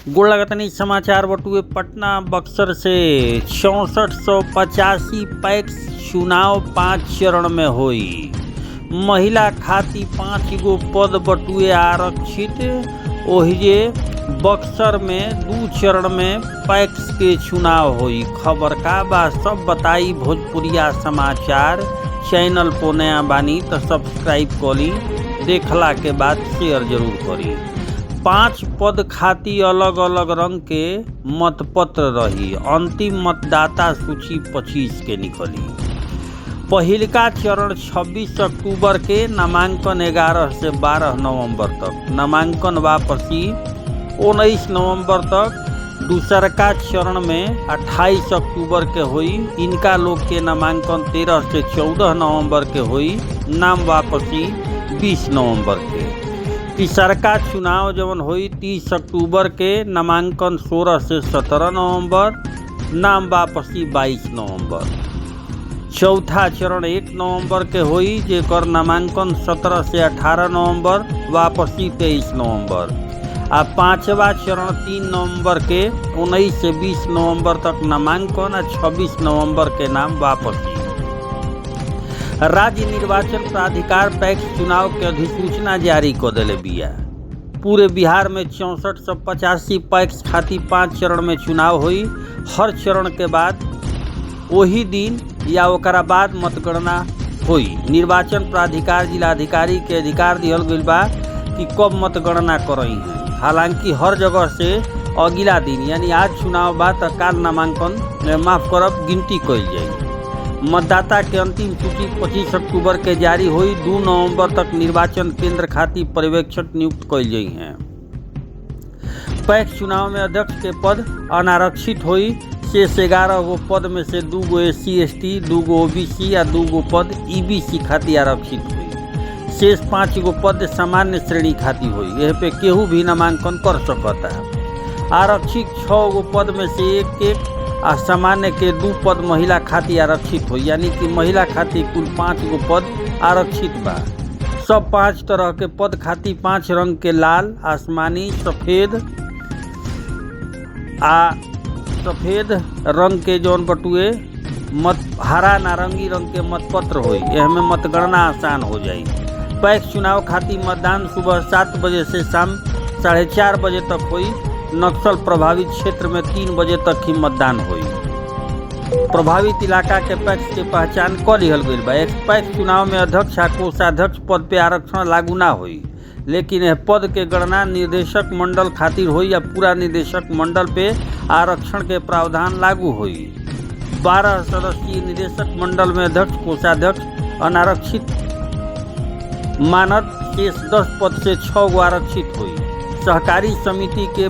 गोलगतनी समाचार बटुए पटना बक्सर से 6485 पैक्स चुनाव 5 चरण में हुई। महिला खाती 5 गो पद बटुए आरक्षित। ओहिजे बक्सर में 2 चरण में पैक्स के चुनाव हुई। खबर का बा सब बताई भोजपुरिया समाचार। चैनल पर नया बानी तो सब्सक्राइब करी, देखला के बाद शेयर जरूर करी। 5 पद खाती अलग अलग रंग के मतपत्र रही। अंतिम मतदाता सूची 25 के निकली। पहिलका चरण 26 अक्टूबर के, नामांकन 11 से 12 नवंबर तक, नामांकन वापसी 19 नवंबर तक। दूसरका चरण में 28 अक्टूबर के हुई। इनका लोग के नामांकन 13 से 14 नवंबर के हुई। नाम वापसी 20 नवंबर के। तीसरका चुनाव जवन हुई 30 अक्टूबर के, नामांकन 16 से 17 नवंबर, नाम वापसी 22 नवंबर। चौथा चरण 1 नवंबर के हुई, जेकर नामांकन 17 से 18 नवंबर, वापसी 23 नवंबर। आ पांचवा चरण 3 नवंबर के, 19 से 20 नवंबर तक नामांकन आ 26 नवंबर के नाम वापसी। राज्य निर्वाचन प्राधिकार पैक्स चुनाव के अधिसूचना जारी कर दिले बिया। पूरे बिहार में 6485 पैक्स खाती 5 चरण में चुनाव हुई। हर चरण के बाद वही दिन या ओकरा बाद मतगणना हुई। निर्वाचन प्राधिकार जिलाधिकारी के अधिकार दिहल गइल बा कि कब मतगणना करई है। हालांकि हर जगह से अगला दिन यानी आज चुनाव बा तो काल नामांकन माफ गिनती कइल जाई। मतदाता के अंतिम सूची 25 अक्टूबर के जारी हुई। 2 नवंबर तक निर्वाचन केंद्र खाती पर्यवेक्षक नियुक्त कइल गई हैं। पैक्स चुनाव में अध्यक्ष के पद अनारक्षित हुई। शेष 11 गो पद में से 2 गो SC ST, 2 गो OBC या 2 गो पद EBC खाती आरक्षित हुई। शेष 5 गो पद सामान्य श्रेणी खाती हुई। यह पे केहू भी नामांकन कर सकता है। आरक्षित 6 गो पद में से 1 आ सामान्य के 2 पद महिला खाती आरक्षित हुई। यानी कि महिला खाती कुल 5 गो पद आरक्षित बा। सब 5 तरह के पद खाती 5 रंग के लाल, आसमानी, सफेद रंग के जौन बटुए हरा नारंगी रंग के मतपत्र हुई। यह में मतगणना आसान हो जाई। पैक्स चुनाव खाती मतदान सुबह 7 बजे से शाम 4:30 बजे तक हुई। नक्सल प्रभावित क्षेत्र में 3 बजे तक ही मतदान हुई। प्रभावित इलाका के पैक्स के पहचान कर लिहल गई बा। पैक्स चुनाव में अध्यक्ष आ कोषाध्यक्ष पद पे आरक्षण लागू ना हुई, लेकिन यह पद के गणना निर्देशक मंडल खातिर हुई या पूरा निर्देशक मंडल पे आरक्षण के प्रावधान लागू हुई। 12 सदस्यीय निदेशक मंडल में अध्यक्ष कोषाध्यक्ष अनारक्षित मानद। शेष 10 पद से 6 गो आरक्षित हुई। सहकारी समिति के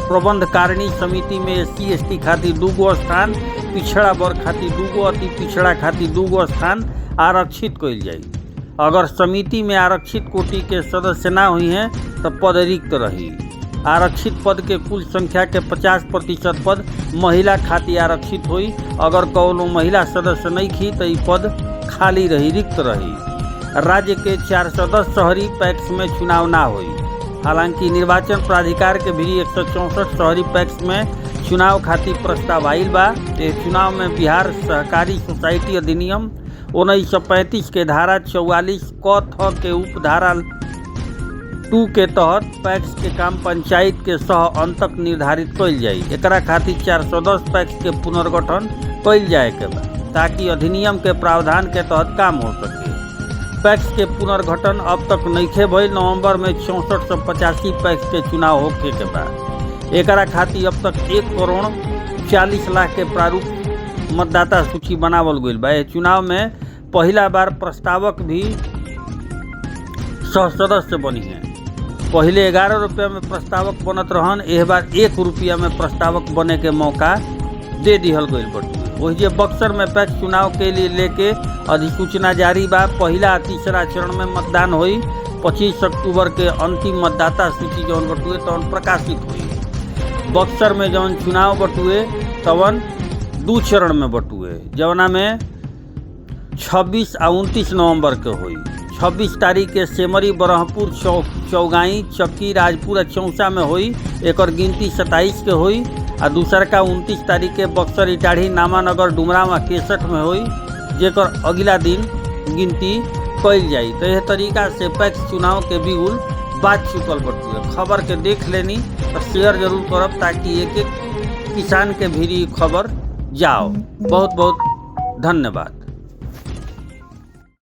प्रबंधकारिणी समिति में SC ST खातिर 2 गो स्थान, पिछड़ा वर्ग खातिर 2 गो, अति पिछड़ा खातिर 2 गो स्थान आरक्षित कइल जाई। अगर समिति में आरक्षित कोटि के सदस्य ना हुई हैं तो पद रिक्त रही। आरक्षित पद के कुल संख्या के 50% पद महिला खातिर आरक्षित हुई। अगर कौनो महिला सदस्य नहीं थी तो ये पद खाली रही, रिक्त रही। राज्य के 410 शहरी पैक्स में चुनाव ना हुई। हालांकि निर्वाचन प्राधिकार के भी 164 शहरी पैक्स में चुनाव खातिर प्रस्ताव आइल बा। इस चुनाव में बिहार सहकारी सोसाइटी अधिनियम 1935 के धारा 44 क थ के उपधारा 2 के तहत पैक्स के काम पंचायत के सह अंतक निर्धारित कइल जाई। एकरा खातिर 410 पैक्स के पुनर्गठन कइल जाए के बा, ताकि अधिनियम के प्रावधान के तहत काम हो सके। पैक्स के पुनर्गठन अब तक नइखे भइल। नवंबर में 6485 पैक्स के चुनाव होखे के बाद एकरा खातिर अब तक 1,40,00,000 के प्रारूप मतदाता सूची बनावल गइल बा। चुनाव में पहला बार प्रस्तावक भी सदस्य बनी है। पहले 11 रुपया में प्रस्तावक बनत रहन, एह बार 1 रुपया में प्रस्तावक बने के मौका दे दिहल गइल बटुए। वही बक्सर में पैक्स चुनाव के लिए लेके अधिसूचना जारी बा। पहला आ तीसरा चरण में मतदान हुई। 25 अक्टूबर के अंतिम मतदाता सूची जौन बटुए तवन प्रकाशित हुई। बक्सर में जौन चुनाव बटुए तवन 2 चरण में बटुए, जवना में 26 आ 29 नवंबर के हुई। 26 तारीख के सेमरी, बरहपुर, चौगाई, चक्की, राजपुर, चौसा में हुई। एक गिनती 27 के हुई। आ दूसर का 29 तारीख के बक्सर, इटाढ़ी, नामानगर, डुमराव, 61 में हुई, जेकर अगला दिन गिनती कल जाई। तो यह तरीका से पैक्स चुनाव के बिगुल बात चुकल बटुए। खबर के देख लेनी तो शेयर जरूर करब, ताकि एक एक किसान के भी खबर जाओ। बहुत बहुत धन्यवाद।